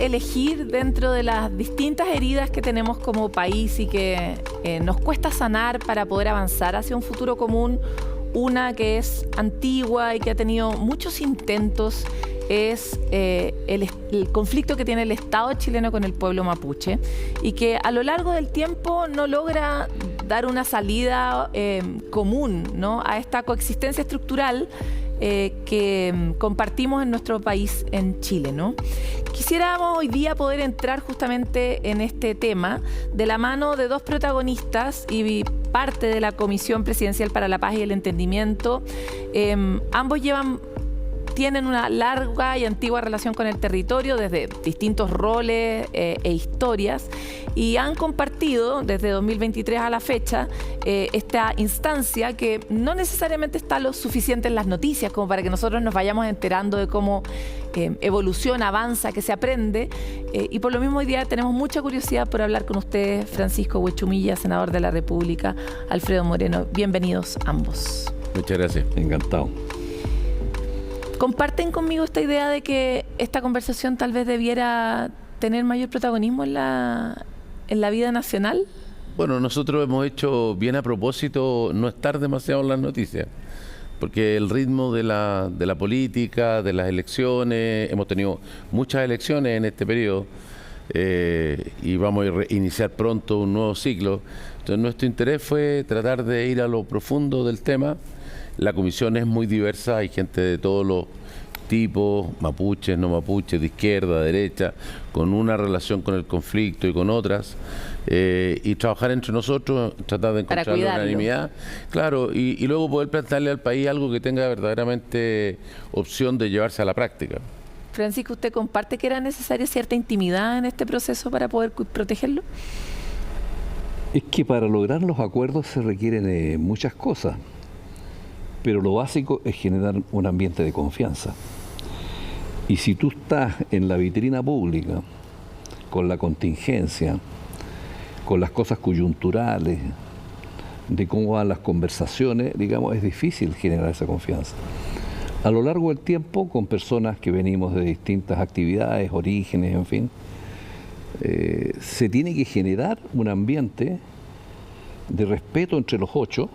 elegir dentro de las distintas heridas que tenemos como país y que nos cuesta sanar para poder avanzar hacia un futuro común, una que es antigua y que ha tenido muchos intentos, es el conflicto que tiene el Estado chileno con el pueblo mapuche y que a lo largo del tiempo no logra dar una salida común, ¿no?, a esta coexistencia estructural que compartimos en nuestro país, en Chile, ¿no? Quisiéramos hoy día poder entrar justamente en este tema de la mano de dos protagonistas y parte de la Comisión Presidencial para la Paz y el Entendimiento. Ambos tienen una larga y antigua relación con el territorio desde distintos roles e historias y han compartido desde 2023 a la fecha esta instancia que no necesariamente está lo suficiente en las noticias como para que nosotros nos vayamos enterando de cómo evoluciona, avanza, que se aprende, y por lo mismo hoy día tenemos mucha curiosidad por hablar con ustedes, Francisco Huechumilla, senador de la República, Alfredo Moreno. Bienvenidos ambos. Muchas gracias. Encantado. ¿Comparten conmigo esta idea de que esta conversación tal vez debiera tener mayor protagonismo en la vida nacional? Bueno, nosotros hemos hecho bien a propósito no estar demasiado en las noticias, porque el ritmo de la política, de las elecciones, hemos tenido muchas elecciones en este periodo y vamos a iniciar pronto un nuevo ciclo. Entonces nuestro interés fue tratar de ir a lo profundo del tema. La comisión es muy diversa, hay gente de todos los tipos, mapuches, no mapuches, de izquierda, derecha, con una relación con el conflicto y con otras, y trabajar entre nosotros, tratar de encontrar la unanimidad, claro, y luego poder plantearle al país algo que tenga verdaderamente opción de llevarse a la práctica. Francisco, ¿usted comparte que era necesaria cierta intimidad en este proceso para poder protegerlo? Es que para lograr los acuerdos se requieren muchas cosas, pero lo básico es generar un ambiente de confianza. Y si tú estás en la vitrina pública, con la contingencia, con las cosas coyunturales, de cómo van las conversaciones, digamos, es difícil generar esa confianza. A lo largo del tiempo, con personas que venimos de distintas actividades, orígenes, en fin, se tiene que generar un ambiente de respeto entre los ocho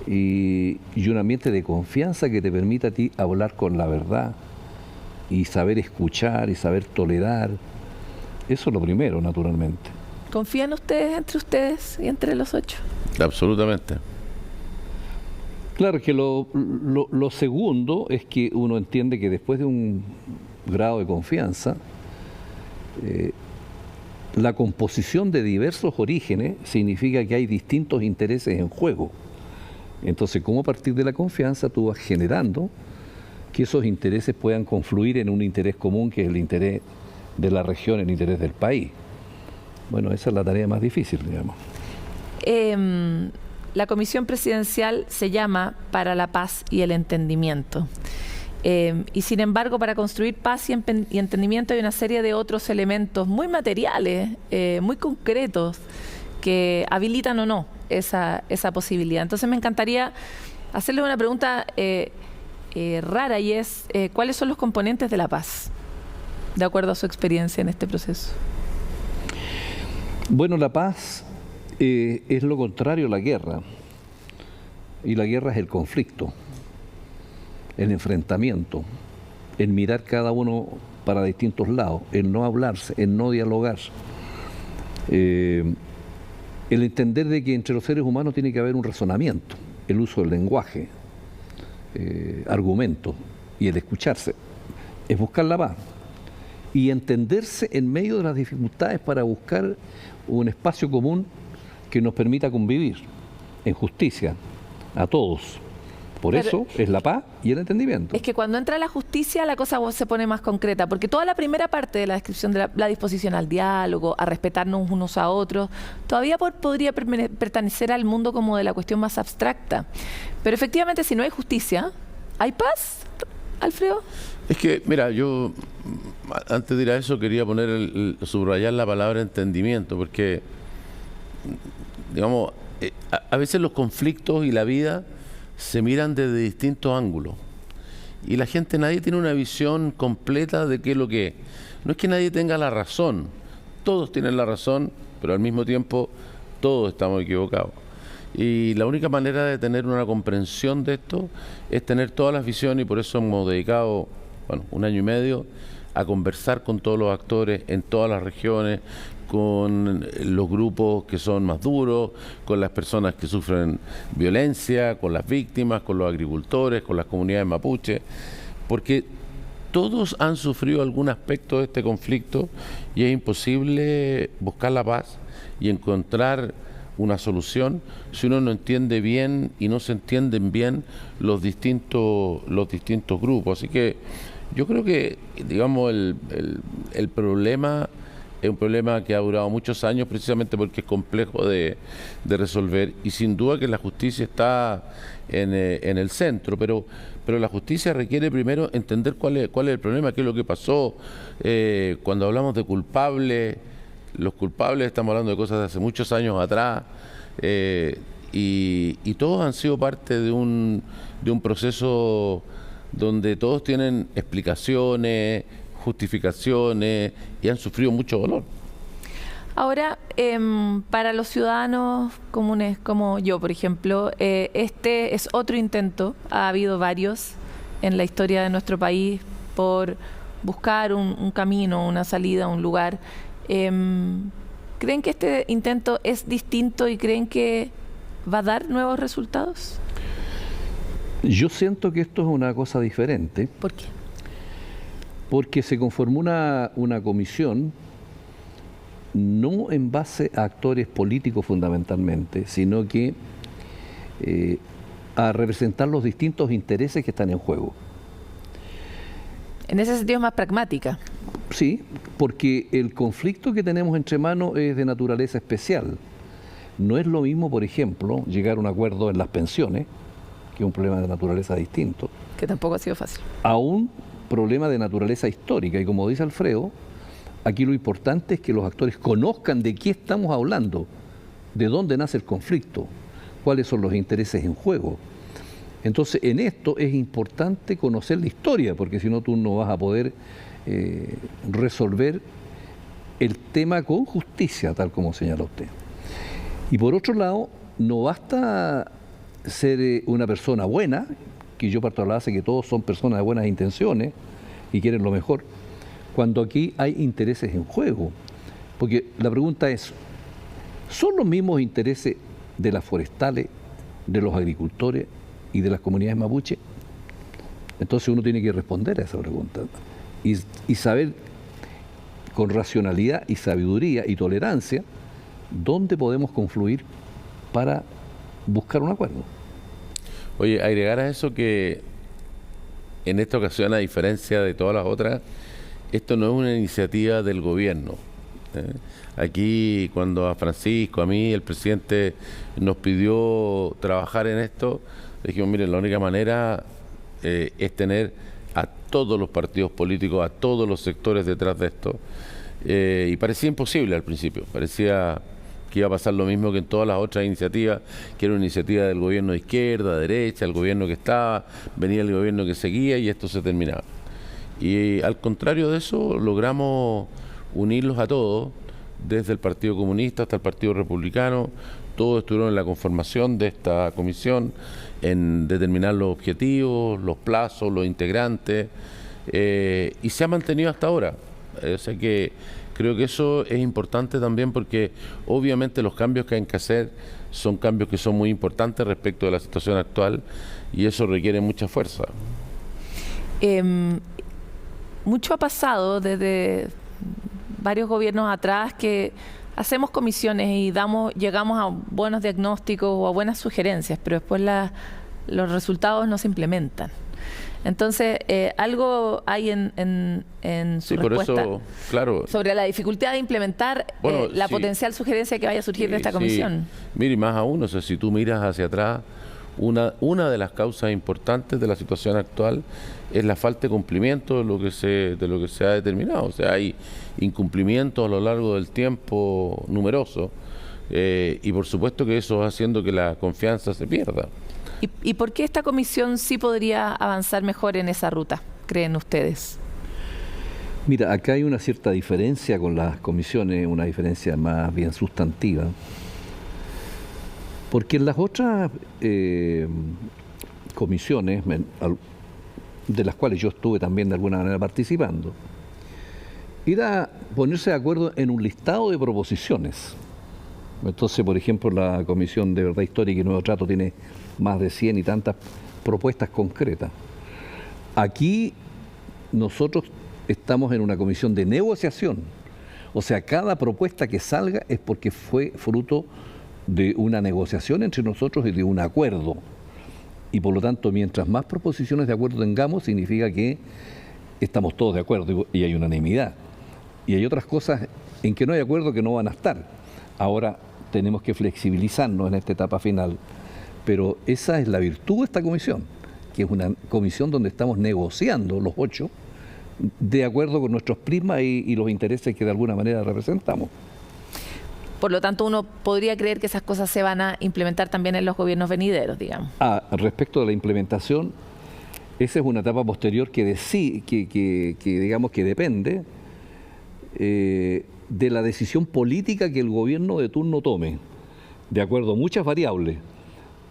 y un ambiente de confianza que te permita a ti hablar con la verdad y saber escuchar y saber tolerar. Eso es lo primero, naturalmente. ¿Confían ustedes entre ustedes y entre los ocho? Absolutamente. Claro que lo segundo es que uno entiende que después de un grado de confianza, la composición de diversos orígenes significa que hay distintos intereses en juego. Entonces, ¿cómo a partir de la confianza tú vas generando que esos intereses puedan confluir en un interés común, que es el interés de la región, el interés del país? Bueno, esa es la tarea más difícil, digamos. La Comisión Presidencial se llama Para la Paz y el Entendimiento. Y sin embargo, para construir paz y entendimiento hay una serie de otros elementos muy materiales, muy concretos, que habilitan o no esa posibilidad. Entonces me encantaría hacerle una pregunta rara, y es ¿cuáles son los componentes de la paz, de acuerdo a su experiencia en este proceso? Bueno, la paz es lo contrario a la guerra, y la guerra es el conflicto, el enfrentamiento, el mirar cada uno para distintos lados, el no hablarse, el no dialogar, el entender de que entre los seres humanos tiene que haber un razonamiento, el uso del lenguaje, argumentos, y el escucharse, es buscar la paz y entenderse en medio de las dificultades para buscar un espacio común que nos permita convivir en justicia a todos. Por eso es la paz y el entendimiento. Es que cuando entra la justicia la cosa se pone más concreta, porque toda la primera parte de la descripción de la disposición al diálogo, a respetarnos unos a otros, todavía podría pertenecer al mundo como de la cuestión más abstracta. Pero efectivamente, si no hay justicia, ¿hay paz, Alfredo? Es que, mira, yo antes de ir a eso quería subrayar la palabra entendimiento, porque, digamos, a veces los conflictos y la vida se miran desde distintos ángulos, y la gente, nadie tiene una visión completa de qué es lo que es. No es que nadie tenga la razón, todos tienen la razón, pero al mismo tiempo todos estamos equivocados. Y la única manera de tener una comprensión de esto es tener todas las visiones, y por eso hemos dedicado, bueno, 1 año y medio a conversar con todos los actores en todas las regiones, con los grupos que son más duros, con las personas que sufren violencia, con las víctimas, con los agricultores, con las comunidades mapuche, porque todos han sufrido algún aspecto de este conflicto y es imposible buscar la paz y encontrar una solución si uno no entiende bien y no se entienden bien los distintos grupos. Así que yo creo que, digamos, el problema es un problema que ha durado muchos años precisamente porque es complejo de resolver, y sin duda que la justicia está en el centro, pero la justicia requiere primero entender cuál es el problema, qué es lo que pasó. Cuando hablamos de culpables, los culpables estamos hablando de cosas de hace muchos años atrás, y todos han sido parte de un proceso donde todos tienen explicaciones, justificaciones y han sufrido mucho dolor. Ahora, para los ciudadanos comunes como yo, por ejemplo, este es otro intento, ha habido varios en la historia de nuestro país por buscar un camino, una salida, un lugar. ¿Creen que este intento es distinto y creen que va a dar nuevos resultados? Yo siento que esto es una cosa diferente. ¿Por qué? Porque se conformó una comisión no en base a actores políticos fundamentalmente, sino que a representar los distintos intereses que están en juego. En ese sentido es más pragmática. Sí, porque el conflicto que tenemos entre manos es de naturaleza especial. No es lo mismo, por ejemplo, llegar a un acuerdo en las pensiones, que es un problema de naturaleza distinto, Que tampoco ha sido fácil. a un problema de naturaleza histórica. Y como dice Alfredo, aquí lo importante es que los actores conozcan de qué estamos hablando, de dónde nace el conflicto, cuáles son los intereses en juego. Entonces, en esto es importante conocer la historia, porque si no tú no vas a poder resolver el tema con justicia, tal como señala usted. Y por otro lado, no basta ser una persona buena, que yo parto de la base que todos son personas de buenas intenciones y quieren lo mejor, cuando aquí hay intereses en juego. Porque la pregunta es, ¿son los mismos intereses de las forestales, de los agricultores y de las comunidades mapuche? Entonces uno tiene que responder a esa pregunta y saber con racionalidad y sabiduría y tolerancia dónde podemos confluir para buscar un acuerdo. Oye, agregar a eso que en esta ocasión, a diferencia de todas las otras, esto no es una iniciativa del gobierno. Aquí, cuando a Francisco, a mí, el presidente nos pidió trabajar en esto, dijimos, miren, la única manera es tener a todos los partidos políticos, a todos los sectores detrás de esto. Y parecía imposible al principio, parecía que iba a pasar lo mismo que en todas las otras iniciativas, que era una iniciativa del gobierno de izquierda, derecha, el gobierno que estaba, venía el gobierno que seguía y esto se terminaba. Y al contrario de eso, logramos unirlos a todos, desde el Partido Comunista hasta el Partido Republicano. Todos estuvieron en la conformación de esta comisión, en determinar los objetivos, los plazos, los integrantes, y se ha mantenido hasta ahora. O sea que creo que eso es importante también, porque obviamente los cambios que hay que hacer son cambios que son muy importantes respecto de la situación actual, y eso requiere mucha fuerza. Mucho ha pasado desde varios gobiernos atrás que hacemos comisiones y llegamos a buenos diagnósticos o a buenas sugerencias, pero después los resultados no se implementan. Entonces, algo hay en su respuesta, por eso, claro, sobre la dificultad de implementar la potencial sugerencia que vaya a surgir de esta comisión. Mire, más aún, o sea, si tú miras hacia atrás, una de las causas importantes de la situación actual es la falta de cumplimiento de lo que se ha determinado. O sea, hay incumplimientos a lo largo del tiempo numerosos, y por supuesto que eso va haciendo que la confianza se pierda. ¿Y por qué esta comisión sí podría avanzar mejor en esa ruta, creen ustedes? Mira, acá hay una cierta diferencia con las comisiones, una diferencia más bien sustantiva, porque en las otras comisiones, de las cuales yo estuve también de alguna manera participando, era ponerse de acuerdo en un listado de proposiciones. Entonces, por ejemplo, la Comisión de Verdad Histórica y Nuevo Trato tiene más de 100 y tantas propuestas concretas. Aquí nosotros estamos en una comisión de negociación, o sea, cada propuesta que salga es porque fue fruto de una negociación entre nosotros y de un acuerdo. Y por lo tanto, mientras más proposiciones de acuerdo tengamos, significa que estamos todos de acuerdo y hay unanimidad. Y hay otras cosas en que no hay acuerdo que no van a estar. Ahora tenemos que flexibilizarnos en esta etapa final, pero esa es la virtud de esta comisión, que es una comisión donde estamos negociando los 8 de acuerdo con nuestros prismas y los intereses que de alguna manera representamos. Por lo tanto, uno podría creer que esas cosas se van a implementar también en los gobiernos venideros, digamos. Respecto de la implementación, esa es una etapa posterior que digamos que depende de la decisión política que el gobierno de turno tome, de acuerdo a muchas variables.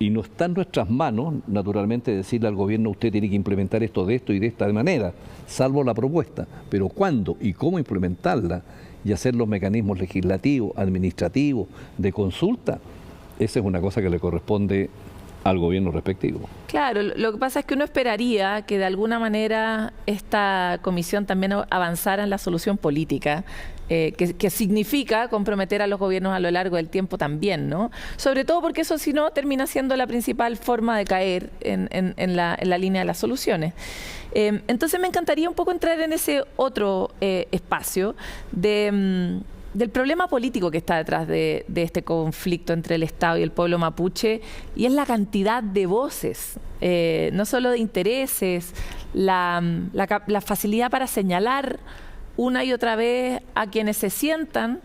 Y no está en nuestras manos, naturalmente, decirle al gobierno: usted tiene que implementar esto de esto y de esta manera, salvo la propuesta. Pero cuándo y cómo implementarla y hacer los mecanismos legislativos, administrativos, de consulta, esa es una cosa que le corresponde al gobierno respectivo. Claro, lo que pasa es que uno esperaría que de alguna manera esta comisión también avanzara en la solución política, que significa comprometer a los gobiernos a lo largo del tiempo también, ¿no? Sobre todo porque eso, si no, termina siendo la principal forma de caer en la línea de las soluciones. Entonces me encantaría un poco entrar en ese otro espacio del problema político que está detrás de este conflicto entre el Estado y el pueblo mapuche, y es la cantidad de voces, no solo de intereses, la facilidad para señalar una y otra vez a quienes se sientan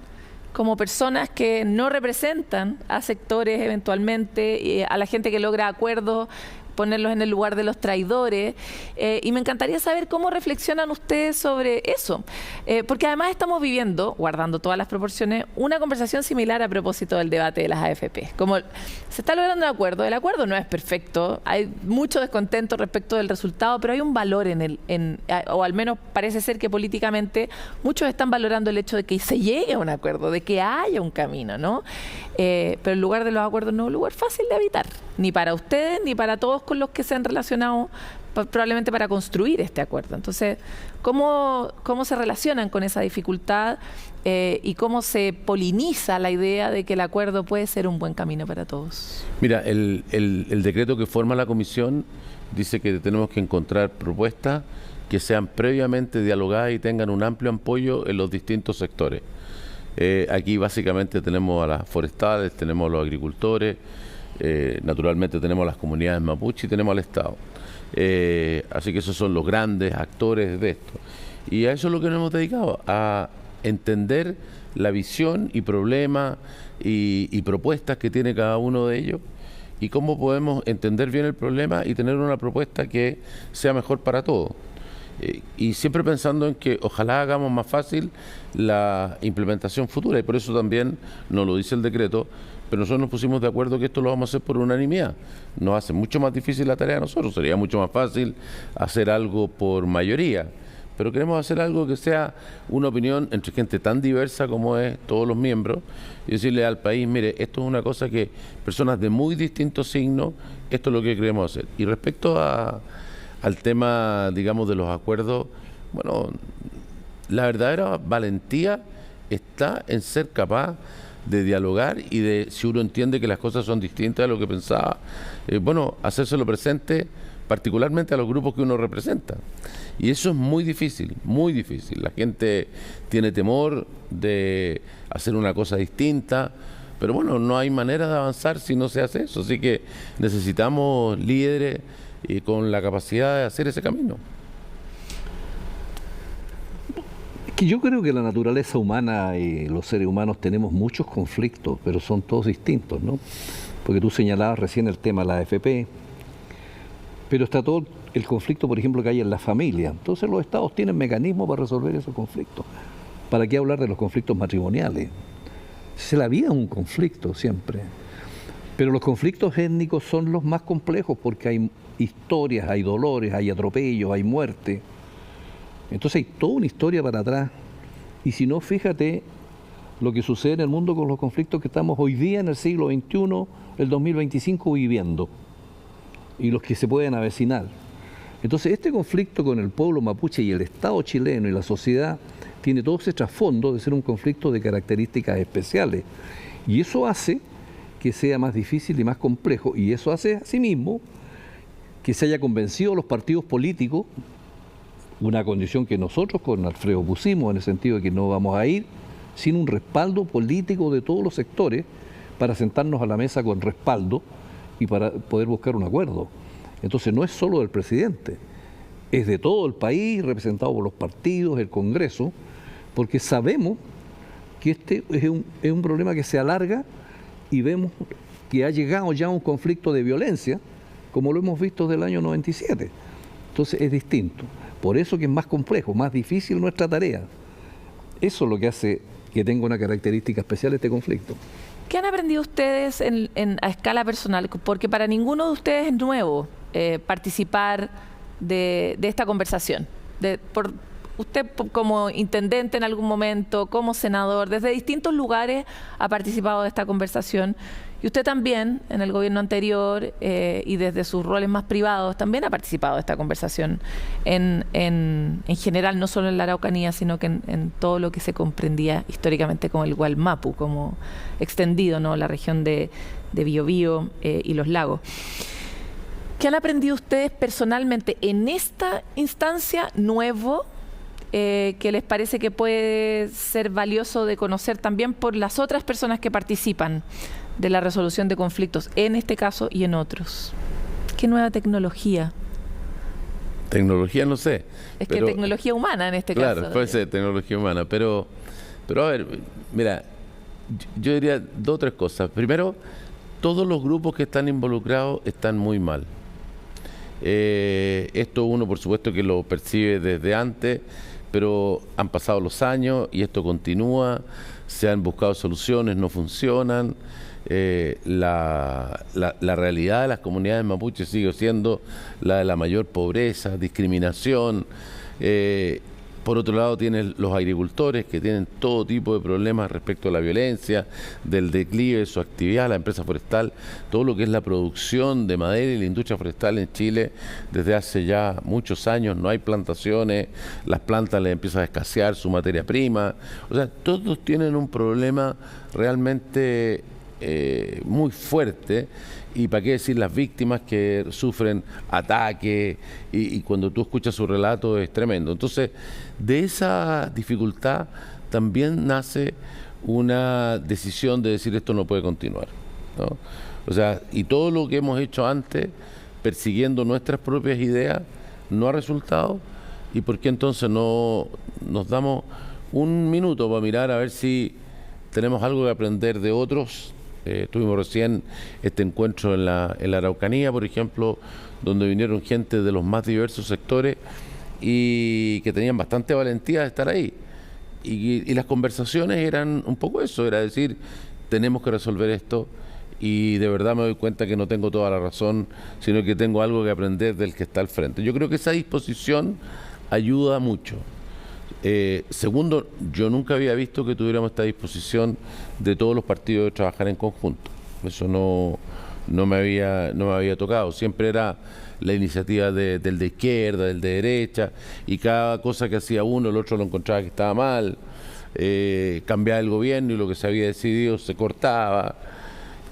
como personas que no representan a sectores eventualmente, a la gente que logra acuerdos, ponerlos en el lugar de los traidores, y me encantaría saber cómo reflexionan ustedes sobre eso, porque además estamos viviendo, guardando todas las proporciones, una conversación similar a propósito del debate de las AFP. Como se está logrando un acuerdo, el acuerdo no es perfecto, hay mucho descontento respecto del resultado, pero hay un valor o al menos parece ser que políticamente muchos están valorando el hecho de que se llegue a un acuerdo, de que haya un camino, ¿no? Pero el lugar de los acuerdos no es un lugar fácil de habitar, ni para ustedes, ni para todos con los que se han relacionado probablemente para construir este acuerdo. Entonces, ¿cómo se relacionan con esa dificultad y cómo se poliniza la idea de que el acuerdo puede ser un buen camino para todos? Mira, el decreto que forma la comisión dice que tenemos que encontrar propuestas que sean previamente dialogadas y tengan un amplio apoyo en los distintos sectores. Aquí básicamente tenemos a las forestales, tenemos a los agricultores, naturalmente tenemos las comunidades mapuche y tenemos al Estado. Así que esos son los grandes actores de esto. Y a eso es lo que nos hemos dedicado, a entender la visión y problemas y propuestas que tiene cada uno de ellos y cómo podemos entender bien el problema y tener una propuesta que sea mejor para todos. Y siempre pensando en que ojalá hagamos más fácil la implementación futura, y por eso también nos lo dice el decreto, pero nosotros nos pusimos de acuerdo que esto lo vamos a hacer por unanimidad. Nos hace mucho más difícil la tarea a nosotros, sería mucho más fácil hacer algo por mayoría, pero queremos hacer algo que sea una opinión entre gente tan diversa como es todos los miembros, y decirle al país: mire, esto es una cosa que personas de muy distintos signos, esto es lo que queremos hacer. Y respecto al tema, digamos, de los acuerdos, bueno, la verdadera valentía está en ser capaz de dialogar y de, si uno entiende que las cosas son distintas de lo que pensaba, bueno, hacérselo presente particularmente a los grupos que uno representa. Y eso es muy difícil, muy difícil. La gente tiene temor de hacer una cosa distinta, pero bueno, no hay manera de avanzar si no se hace eso. Así que necesitamos líderes con la capacidad de hacer ese camino. Que yo creo que la naturaleza humana y los seres humanos tenemos muchos conflictos, pero son todos distintos, ¿no? Porque tú señalabas recién el tema de la AFP, pero está todo el conflicto, por ejemplo, que hay en la familia. Entonces los estados tienen mecanismos para resolver esos conflictos. ¿Para qué hablar de los conflictos matrimoniales? La vida es un conflicto siempre. Pero los conflictos étnicos son los más complejos porque hay historias, hay dolores, hay atropellos, hay muerte. Entonces hay toda una historia para atrás. Y si no, fíjate lo que sucede en el mundo con los conflictos que estamos hoy día en el siglo XXI, el 2025 viviendo. Y los que se pueden avecinar. Entonces este conflicto con el pueblo mapuche y el Estado chileno y la sociedad tiene todo ese trasfondo de ser un conflicto de características especiales. Y eso hace que sea más difícil y más complejo, y eso hace asimismo que se haya convencido los partidos políticos, una condición que nosotros con Alfredo pusimos, en el sentido de que no vamos a ir sin un respaldo político de todos los sectores para sentarnos a la mesa con respaldo y para poder buscar un acuerdo. Entonces no es solo del presidente, es de todo el país, representado por los partidos, el Congreso, porque sabemos que este es un problema que se alarga y vemos que ha llegado ya a un conflicto de violencia, como lo hemos visto desde el año 97. Entonces es distinto. Por eso que es más complejo, más difícil nuestra tarea. Eso es lo que hace que tenga una característica especial este conflicto. ¿Qué han aprendido ustedes a escala personal? Porque para ninguno de ustedes es nuevo participar de esta conversación. Usted como intendente en algún momento, como senador, desde distintos lugares ha participado de esta conversación. Y usted también, en el gobierno anterior y desde sus roles más privados, también ha participado de esta conversación en general, no solo en la Araucanía, sino que en todo lo que se comprendía históricamente como el Gualmapu, como extendido, ¿no? La región de Biobío y los lagos. ¿Qué han aprendido ustedes personalmente en esta instancia nuevo que les parece que puede ser valioso de conocer también por las otras personas que participan de la resolución de conflictos, en este caso y en otros? ¿Qué nueva tecnología? Tecnología no sé. Es que tecnología humana en este caso. Claro, puede ser tecnología humana, pero a ver, mira, yo diría dos o tres cosas. Primero, todos los grupos que están involucrados están muy mal. Esto uno por supuesto que lo percibe desde antes, pero han pasado los años y esto continúa, se han buscado soluciones, no funcionan. La realidad de las comunidades mapuches sigue siendo la de la mayor pobreza, discriminación. Por otro lado tienen los agricultores que tienen todo tipo de problemas respecto a la violencia, del declive de su actividad, la empresa forestal, todo lo que es la producción de madera y la industria forestal en Chile desde hace ya muchos años no hay plantaciones, las plantas les empiezan a escasear su materia prima, o sea, todos tienen un problema realmente muy fuerte. Y para qué decir las víctimas que sufren ataques y cuando tú escuchas su relato es tremendo. Entonces, de esa dificultad también nace una decisión de decir esto no puede continuar, ¿no? O sea, y todo lo que hemos hecho antes, persiguiendo nuestras propias ideas, no ha resultado. ¿Y por qué entonces no nos damos un minuto para mirar a ver si tenemos algo que aprender de otros? Tuvimos recién este encuentro en la Araucanía, por ejemplo, donde vinieron gente de los más diversos sectores y que tenían bastante valentía de estar ahí. Y las conversaciones eran un poco eso, era decir, tenemos que resolver esto y de verdad me doy cuenta que no tengo toda la razón, sino que tengo algo que aprender del que está al frente. Yo creo que esa disposición ayuda mucho. Segundo, yo nunca había visto que tuviéramos esta disposición de todos los partidos de trabajar en conjunto. Eso no me había tocado. Siempre era la iniciativa del de izquierda, del de derecha, y cada cosa que hacía uno, el otro lo encontraba que estaba mal. Cambiaba el gobierno y lo que se había decidido se cortaba.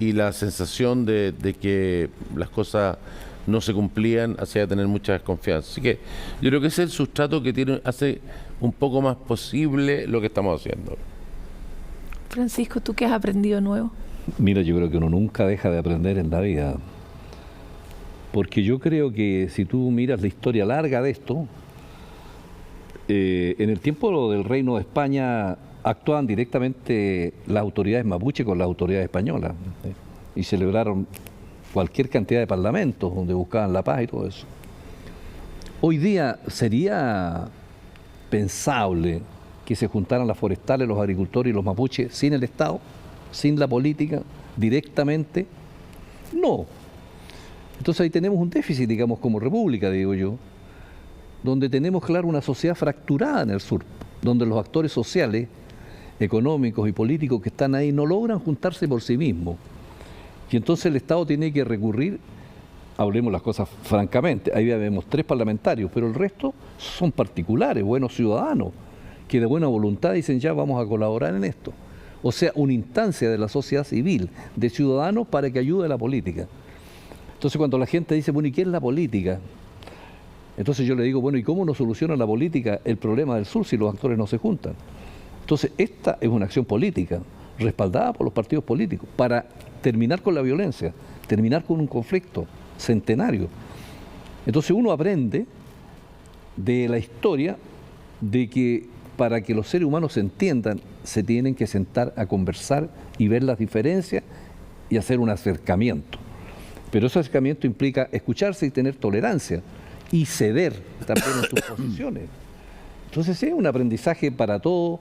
Y la sensación de que las cosas no se cumplían hacía tener mucha desconfianza. Así que yo creo que ese es el sustrato que hace un poco más posible lo que estamos haciendo. Francisco, ¿tú qué has aprendido nuevo? Mira, yo creo que uno nunca deja de aprender en la vida, porque yo creo que si tú miras la historia larga de esto, en el tiempo del Reino de España actuaban directamente las autoridades mapuche con las autoridades españolas y celebraron cualquier cantidad de parlamentos donde buscaban la paz y todo eso. Hoy día sería pensable que se juntaran las forestales, los agricultores y los mapuches sin el Estado, sin la política, directamente. No. Entonces ahí tenemos un déficit, digamos, como república, digo yo, donde tenemos, claro, una sociedad fracturada en el sur, donde los actores sociales, económicos y políticos que están ahí no logran juntarse por sí mismos. Y entonces el Estado tiene que recurrir, hablemos las cosas francamente, ahí vemos 3 parlamentarios, pero el resto son particulares, buenos ciudadanos, que de buena voluntad dicen ya vamos a colaborar en esto. O sea, una instancia de la sociedad civil, de ciudadanos para que ayude a la política. Entonces cuando la gente dice, bueno, ¿y qué es la política? Entonces yo le digo, bueno, ¿y cómo no soluciona la política el problema del sur si los actores no se juntan? Entonces esta es una acción política, respaldada por los partidos políticos, para terminar con la violencia, terminar con un conflicto centenario. Entonces uno aprende de la historia de que para que los seres humanos se entiendan, se tienen que sentar a conversar y ver las diferencias y hacer un acercamiento. Pero ese acercamiento implica escucharse y tener tolerancia y ceder también en sus posiciones. Entonces es un aprendizaje para todo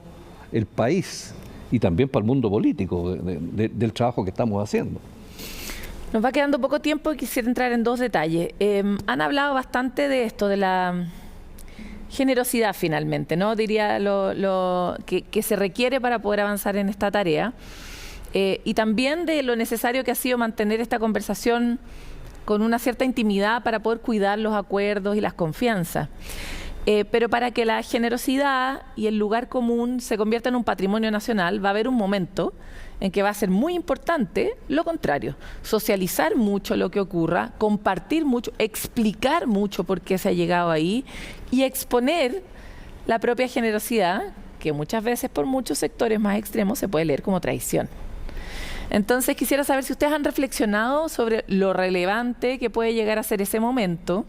el país y también para el mundo político del trabajo que estamos haciendo. Nos va quedando poco tiempo y quisiera entrar en 2 detalles. Han hablado bastante de esto, de la generosidad finalmente, ¿no? Diría lo que se requiere para poder avanzar en esta tarea. Y también de lo necesario que ha sido mantener esta conversación con una cierta intimidad para poder cuidar los acuerdos y las confianzas. Pero para que la generosidad y el lugar común se conviertan en un patrimonio nacional, va a haber un momento en que va a ser muy importante lo contrario, socializar mucho lo que ocurra, compartir mucho, explicar mucho por qué se ha llegado ahí y exponer la propia generosidad, que muchas veces por muchos sectores más extremos se puede leer como traición. Entonces quisiera saber si ustedes han reflexionado sobre lo relevante que puede llegar a ser ese momento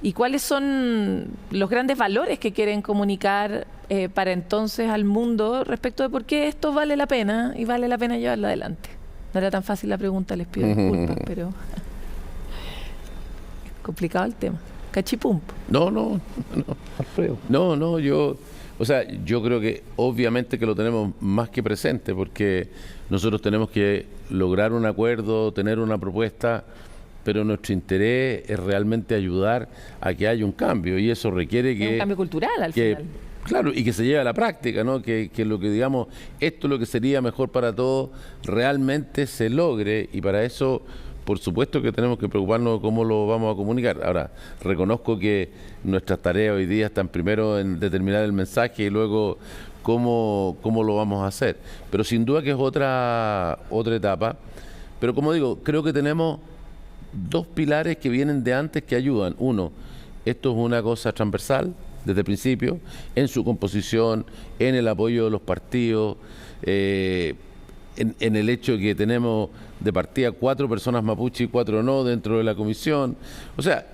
y cuáles son los grandes valores que quieren comunicar para entonces al mundo respecto de por qué esto vale la pena y vale la pena llevarlo adelante. No era tan fácil la pregunta, les pido disculpas, pero es complicado el tema. Cachipum. No, Alfredo. Yo creo que obviamente que lo tenemos más que presente, porque nosotros tenemos que lograr un acuerdo, tener una propuesta, pero nuestro interés es realmente ayudar a que haya un cambio, y eso requiere que... un cambio cultural al final. Claro, y que se lleve a la práctica, ¿no? Que lo que digamos, esto es lo que sería mejor para todos, realmente se logre, y para eso, por supuesto que tenemos que preocuparnos de cómo lo vamos a comunicar. Ahora, reconozco que nuestras tareas hoy día están primero en determinar el mensaje y luego cómo lo vamos a hacer. Pero sin duda que es otra etapa. Pero como digo, creo que tenemos 2 pilares que vienen de antes que ayudan. Uno, esto es una cosa transversal desde el principio, en su composición, en el apoyo de los partidos, en el hecho de que tenemos de partida 4 personas mapuche y 4 no dentro de la comisión. O sea,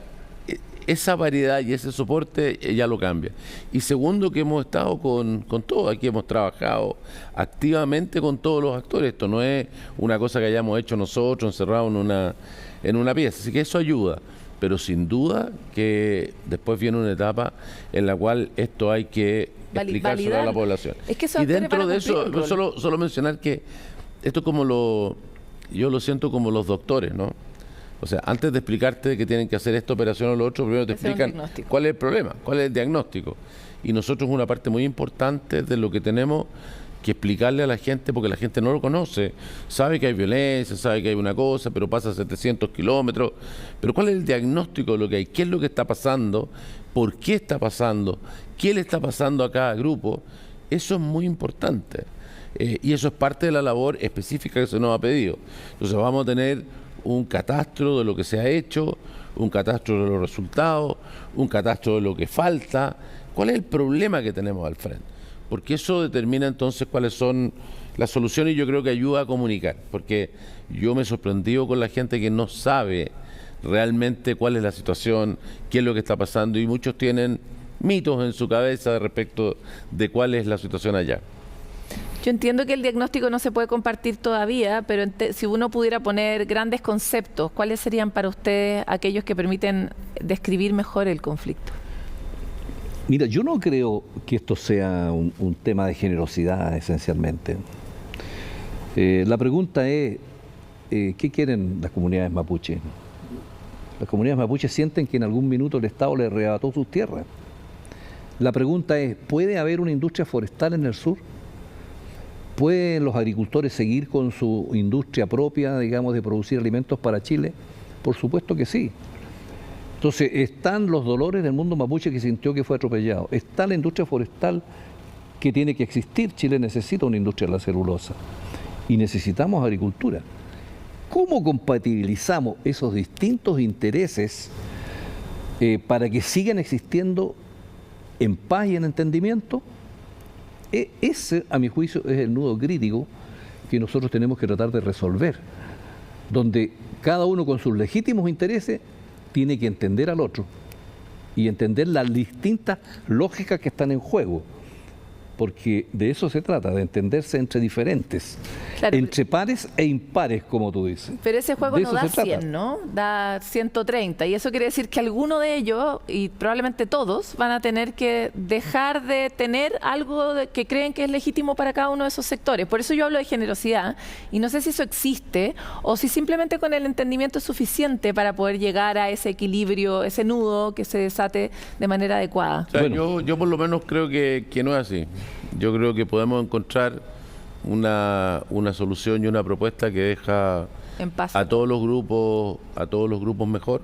esa variedad y ese soporte ya lo cambia. Y segundo, que hemos estado con todo, aquí hemos trabajado activamente con todos los actores. Esto no es una cosa que hayamos hecho nosotros encerrados en una pieza, así que eso ayuda. Pero sin duda que después viene una etapa en la cual esto hay que explicárselo a la población. Es que y dentro de eso, solo mencionar que esto yo lo siento como los doctores, ¿no? O sea, antes de explicarte que tienen que hacer esta operación o lo otro, primero te explican cuál es el problema, cuál es el diagnóstico. Y nosotros una parte muy importante de lo que tenemos que explicarle a la gente, porque la gente no lo conoce, sabe que hay violencia, sabe que hay una cosa, pero pasa 700 kilómetros, pero ¿cuál es el diagnóstico de lo que hay? ¿Qué es lo que está pasando? ¿Por qué está pasando? ¿Qué le está pasando a cada grupo? Eso es muy importante, y eso es parte de la labor específica que se nos ha pedido. Entonces vamos a tener un catastro de lo que se ha hecho, un catastro de los resultados, un catastro de lo que falta, cuál es el problema que tenemos al frente. Porque eso determina entonces cuáles son las soluciones, y yo creo que ayuda a comunicar, porque yo me he sorprendido con la gente que no sabe realmente cuál es la situación, qué es lo que está pasando, y muchos tienen mitos en su cabeza respecto de cuál es la situación allá. Yo entiendo que el diagnóstico no se puede compartir todavía, pero si uno pudiera poner grandes conceptos, ¿cuáles serían para ustedes aquellos que permiten describir mejor el conflicto? Mira, yo no creo que esto sea un tema de generosidad esencialmente. La pregunta es, ¿qué quieren las comunidades mapuches? Las comunidades mapuches sienten que en algún minuto el Estado les arrebató sus tierras. La pregunta es, ¿puede haber una industria forestal en el sur? ¿Pueden los agricultores seguir con su industria propia, digamos, de producir alimentos para Chile? Por supuesto que sí. Entonces, están los dolores del mundo mapuche que sintió que fue atropellado. Está la industria forestal que tiene que existir. Chile necesita una industria de la celulosa. Y necesitamos agricultura. ¿Cómo compatibilizamos esos distintos intereses para que sigan existiendo en paz y en entendimiento? Ese, a mi juicio, es el nudo crítico que nosotros tenemos que tratar de resolver, donde cada uno con sus legítimos intereses tiene que entender al otro y entender las distintas lógicas que están en juego, porque de eso se trata, de entenderse entre diferentes, claro, entre pares e impares, como tú dices. Pero ese juego no da 100, ¿no? Da 130, y eso quiere decir que alguno de ellos, y probablemente todos, van a tener que dejar de tener algo que creen que es legítimo para cada uno de esos sectores. Por eso yo hablo de generosidad, y no sé si eso existe, o si simplemente con el entendimiento es suficiente para poder llegar a ese equilibrio, ese nudo que se desate de manera adecuada. O sea, bueno, yo por lo menos creo que no es así. Yo creo que podemos encontrar una solución y una propuesta que deja en paz a todos los grupos mejor,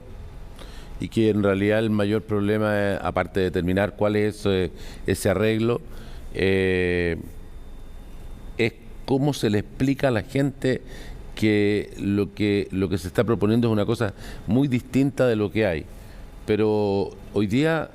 y que en realidad el mayor problema, aparte de determinar cuál es ese arreglo, es cómo se le explica a la gente que lo que se está proponiendo es una cosa muy distinta de lo que hay. Pero hoy día,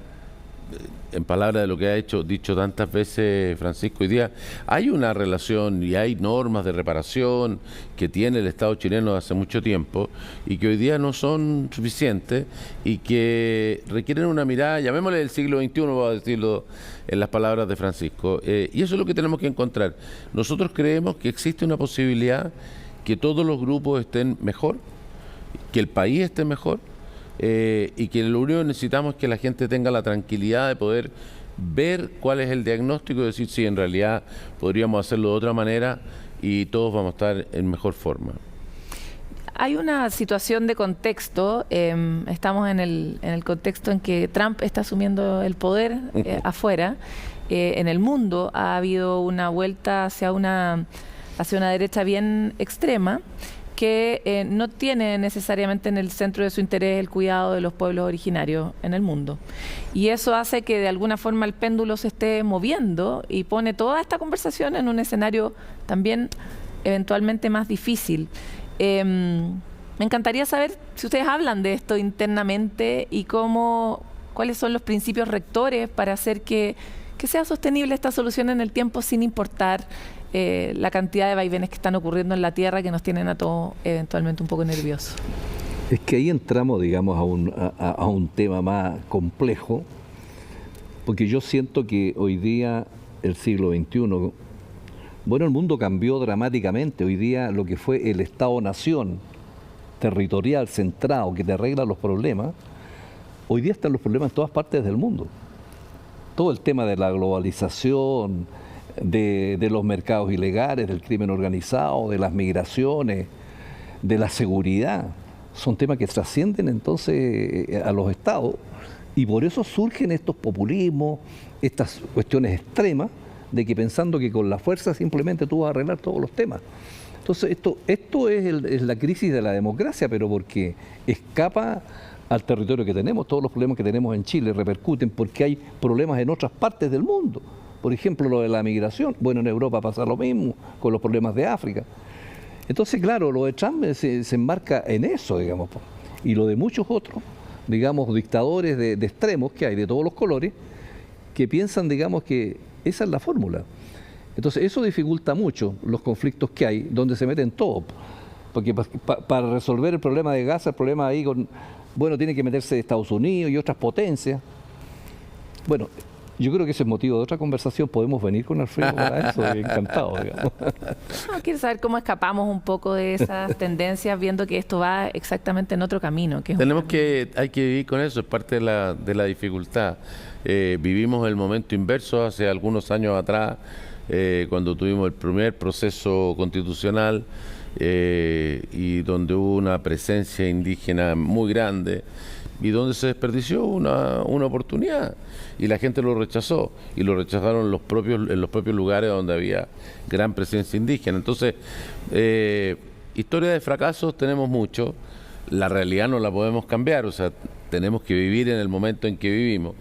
en palabras de lo que ha dicho tantas veces Francisco, hoy día hay una relación y hay normas de reparación que tiene el Estado chileno hace mucho tiempo y que hoy día no son suficientes y que requieren una mirada, llamémosle del siglo XXI, voy a decirlo en las palabras de Francisco, y eso es lo que tenemos que encontrar. Nosotros creemos que existe una posibilidad que todos los grupos estén mejor, que el país esté mejor, y que lo único que necesitamos es que la gente tenga la tranquilidad de poder ver cuál es el diagnóstico y decir, sí, en realidad podríamos hacerlo de otra manera y todos vamos a estar en mejor forma. Hay una situación de contexto, estamos en el contexto en que Trump está asumiendo el poder afuera. En el mundo ha habido una vuelta hacia una derecha bien extrema, que no tiene necesariamente en el centro de su interés el cuidado de los pueblos originarios en el mundo. Y eso hace que de alguna forma el péndulo se esté moviendo y pone toda esta conversación en un escenario también eventualmente más difícil. Me encantaría saber si ustedes hablan de esto internamente y cuáles son los principios rectores para hacer que sea sostenible esta solución en el tiempo sin importar la cantidad de vaivenes que están ocurriendo en la tierra que nos tienen a todos eventualmente un poco nerviosos. Es que ahí entramos, digamos, a un tema más complejo, porque yo siento que hoy día, el siglo XXI, bueno, el mundo cambió dramáticamente. Hoy día lo que fue el Estado-Nación territorial, centrado, que te arregla los problemas, hoy día están los problemas en todas partes del mundo. Todo el tema de la globalización, de los mercados ilegales, del crimen organizado, de las migraciones, de la seguridad, son temas que trascienden entonces a los estados, y por eso surgen estos populismos, estas cuestiones extremas, de que pensando que con la fuerza simplemente tú vas a arreglar todos los temas. Entonces esto es la crisis de la democracia, pero porque escapa al territorio que tenemos. Todos los problemas que tenemos en Chile repercuten porque hay problemas en otras partes del mundo. Por ejemplo, lo de la migración. Bueno, en Europa pasa lo mismo con los problemas de África. Entonces, claro, lo de Trump se enmarca en eso, digamos, y lo de muchos otros, digamos, dictadores de extremos que hay de todos los colores, que piensan, digamos, que esa es la fórmula. Entonces, eso dificulta mucho los conflictos que hay, donde se meten todos. Porque para resolver el problema de Gaza, el problema ahí tiene que meterse Estados Unidos y otras potencias. Bueno, Yo creo que ese es motivo de otra conversación. Podemos venir con Alfredo para eso, encantado, digamos. No, quiero saber cómo escapamos un poco de esas tendencias, viendo que esto va exactamente en otro camino. Que es hay que vivir con eso, es parte de la dificultad. Vivimos el momento inverso hace algunos años atrás, cuando tuvimos el primer proceso constitucional y donde hubo una presencia indígena muy grande y donde se desperdició una oportunidad y la gente lo rechazó y lo rechazaron en los propios lugares donde había gran presencia indígena. Entonces, historia de fracasos tenemos mucho, la realidad no la podemos cambiar, o sea, tenemos que vivir en el momento en que vivimos,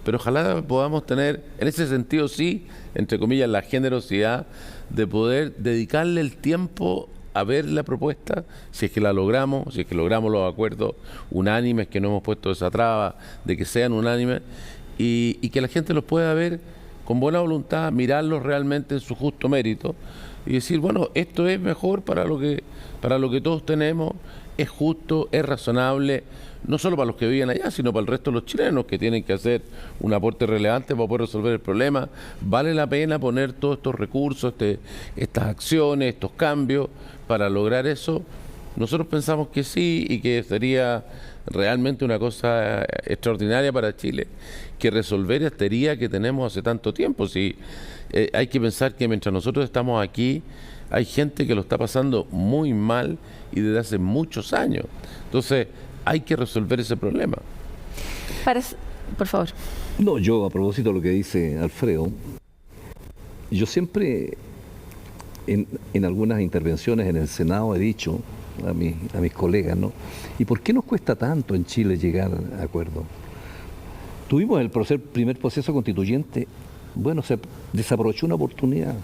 pero ojalá podamos tener, en ese sentido sí, entre comillas, la generosidad de poder dedicarle el tiempo a ver la propuesta, si es que la logramos, si es que logramos los acuerdos unánimes, que no hemos puesto esa traba de que sean unánimes, y que la gente los pueda ver con buena voluntad, mirarlos realmente en su justo mérito y decir, bueno, esto es mejor para lo que todos tenemos, es justo, es razonable, no solo para los que viven allá, sino para el resto de los chilenos que tienen que hacer un aporte relevante para poder resolver el problema. Vale la pena poner todos estos recursos, estas acciones, estos cambios para lograr eso. Nosotros pensamos que sí y que sería realmente una cosa extraordinaria para Chile, que resolver esta herida que tenemos hace tanto tiempo. Sí, hay que pensar que mientras nosotros estamos aquí, hay gente que lo está pasando muy mal y desde hace muchos años. Entonces, hay que resolver ese problema. Por favor. No, yo a propósito de lo que dice Alfredo, yo siempre en algunas intervenciones en el Senado he dicho a mis colegas, ¿no? ¿Y por qué nos cuesta tanto en Chile llegar a acuerdos? Tuvimos el primer proceso constituyente, bueno, se desaprovechó una oportunidad.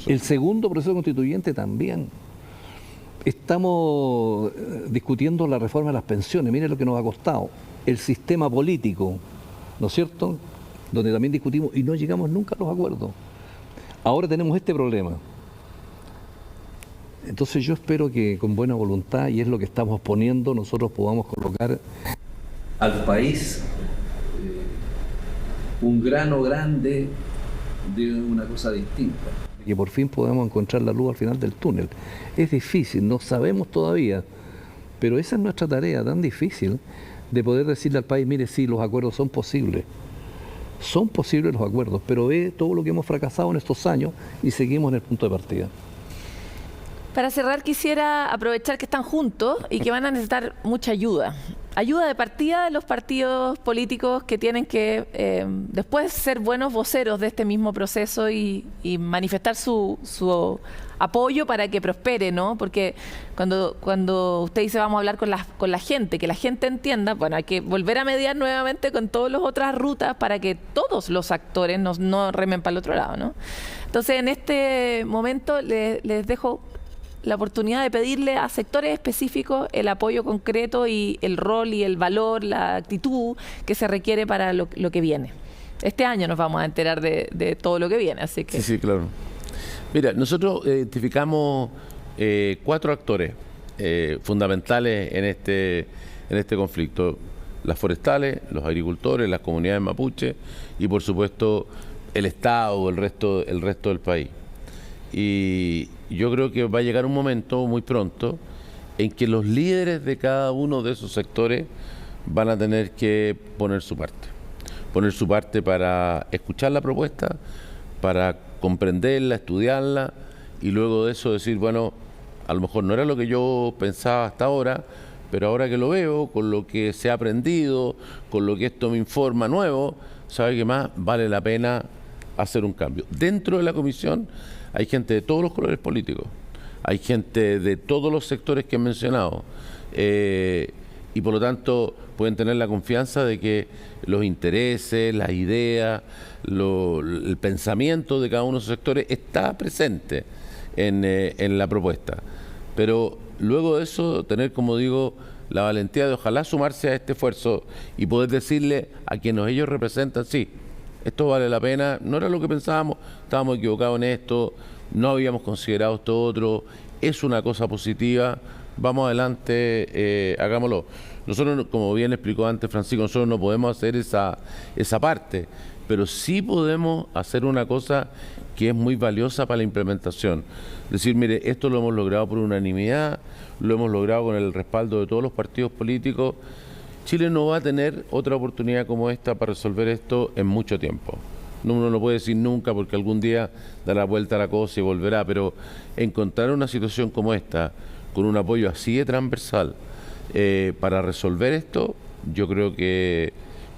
El segundo proceso constituyente también. Estamos discutiendo la reforma de las pensiones, miren lo que nos ha costado. El sistema político, ¿no es cierto?, donde también discutimos y no llegamos nunca a los acuerdos. Ahora tenemos este problema. Entonces yo espero que con buena voluntad, y es lo que estamos poniendo, nosotros podamos colocar al país un grano grande de una cosa distinta. Que por fin podamos encontrar la luz al final del túnel. Es difícil, no sabemos todavía, pero esa es nuestra tarea tan difícil de poder decirle al país, mire, sí, los acuerdos son posibles los acuerdos, pero ve todo lo que hemos fracasado en estos años y seguimos en el punto de partida. Para cerrar, quisiera aprovechar que están juntos y que van a necesitar mucha ayuda. Ayuda de partida de los partidos políticos que tienen que después ser buenos voceros de este mismo proceso y manifestar su apoyo para que prospere, ¿no? Porque cuando usted dice vamos a hablar con la gente, que la gente entienda, bueno, hay que volver a mediar nuevamente con todas las otras rutas para que todos los actores no remen para el otro lado, ¿no? Entonces, en este momento les dejo la oportunidad de pedirle a sectores específicos el apoyo concreto y el rol y el valor, la actitud que se requiere para lo que viene. Este año nos vamos a enterar de todo lo que viene, así que... Sí, claro. Mira, nosotros identificamos 4 actores fundamentales en este conflicto: las forestales, los agricultores, las comunidades mapuche y por supuesto el Estado, el resto del país. Y yo creo que va a llegar un momento muy pronto en que los líderes de cada uno de esos sectores van a tener que poner su parte para escuchar la propuesta, para comprenderla, estudiarla y luego de eso decir, bueno, a lo mejor no era lo que yo pensaba hasta ahora, pero ahora que lo veo, con lo que se ha aprendido, con lo que esto me informa nuevo, sabe que más vale la pena hacer un cambio. Dentro de la comisión hay gente de todos los colores políticos, hay gente de todos los sectores que he mencionado y por lo tanto pueden tener la confianza de que los intereses, las ideas, el pensamiento de cada uno de esos sectores está presente en la propuesta. Pero luego de eso tener, como digo, la valentía de ojalá sumarse a este esfuerzo y poder decirle a quienes ellos representan, sí, esto vale la pena, no era lo que pensábamos, estábamos equivocados en esto, no habíamos considerado esto otro, es una cosa positiva, vamos adelante, hagámoslo. Nosotros, como bien explicó antes Francisco, nosotros no podemos hacer esa parte, pero sí podemos hacer una cosa que es muy valiosa para la implementación. Decir, mire, esto lo hemos logrado por unanimidad, lo hemos logrado con el respaldo de todos los partidos políticos. Chile no va a tener otra oportunidad como esta para resolver esto en mucho tiempo. Uno no puede decir nunca porque algún día dará vuelta a la cosa y volverá, pero encontrar una situación como esta, con un apoyo así de transversal para resolver esto, yo creo que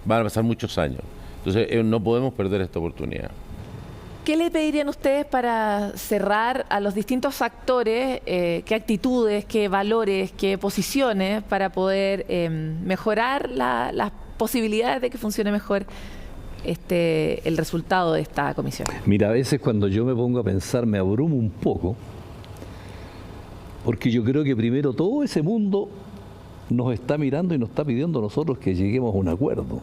van a pasar muchos años. Entonces no podemos perder esta oportunidad. ¿Qué le pedirían ustedes para cerrar a los distintos actores? ¿Qué actitudes, qué valores, qué posiciones para poder mejorar las posibilidades de que funcione mejor el resultado de esta comisión? Mira, a veces cuando yo me pongo a pensar me abrumo un poco, porque yo creo que primero todo ese mundo nos está mirando y nos está pidiendo a nosotros que lleguemos a un acuerdo.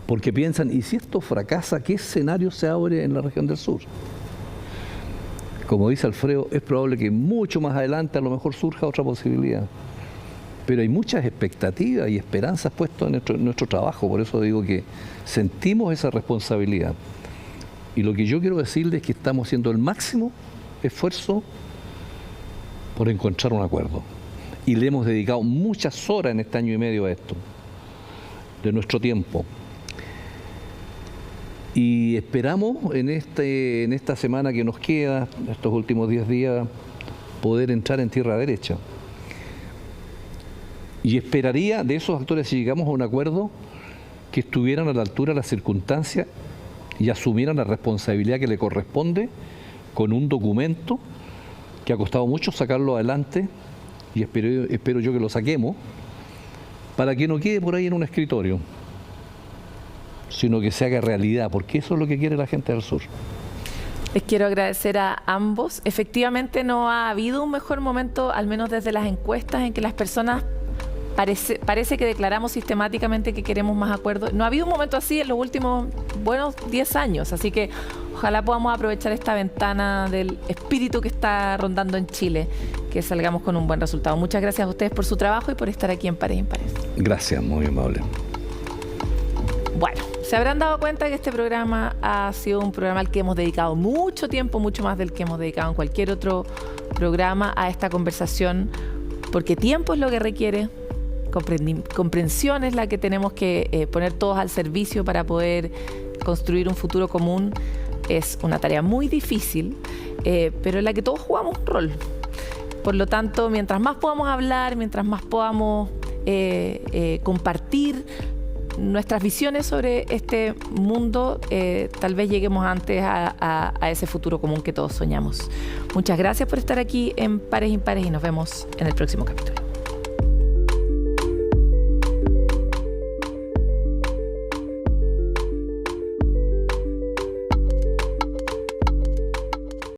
Porque piensan, ¿y si esto fracasa, qué escenario se abre en la región del sur? Como dice Alfredo, es probable que mucho más adelante a lo mejor surja otra posibilidad. Pero hay muchas expectativas y esperanzas puestas en nuestro trabajo, por eso digo que sentimos esa responsabilidad. Y lo que yo quiero decirles es que estamos haciendo el máximo esfuerzo por encontrar un acuerdo. Y le hemos dedicado muchas horas en este año y medio a esto, de nuestro tiempo. Y esperamos en esta semana que nos queda, estos últimos 10 días, poder entrar en tierra derecha. Y esperaría de esos actores, si llegamos a un acuerdo, que estuvieran a la altura de las circunstancias y asumieran la responsabilidad que le corresponde con un documento que ha costado mucho sacarlo adelante, y espero yo que lo saquemos, para que no quede por ahí en un escritorio, sino que se haga realidad, porque eso es lo que quiere la gente del sur. Les quiero agradecer a ambos. Efectivamente no ha habido un mejor momento, al menos desde las encuestas, en que las personas parece que declaramos sistemáticamente que queremos más acuerdos. No ha habido un momento así en los últimos buenos 10 años, así que ojalá podamos aprovechar esta ventana del espíritu que está rondando en Chile, que salgamos con un buen resultado. Muchas gracias a ustedes por su trabajo y por estar aquí en Pares Impares. Gracias, muy amable. Bueno, se habrán dado cuenta que este programa ha sido un programa al que hemos dedicado mucho tiempo, mucho más del que hemos dedicado en cualquier otro programa a esta conversación, porque tiempo es lo que requiere, comprensión es la que tenemos que poner todos al servicio para poder construir un futuro común. Es una tarea muy difícil, pero en la que todos jugamos un rol. Por lo tanto, mientras más podamos hablar, mientras más podamos compartir nuestras visiones sobre este mundo, tal vez lleguemos antes a ese futuro común que todos soñamos. Muchas gracias por estar aquí en Pares Impares y nos vemos en el próximo capítulo.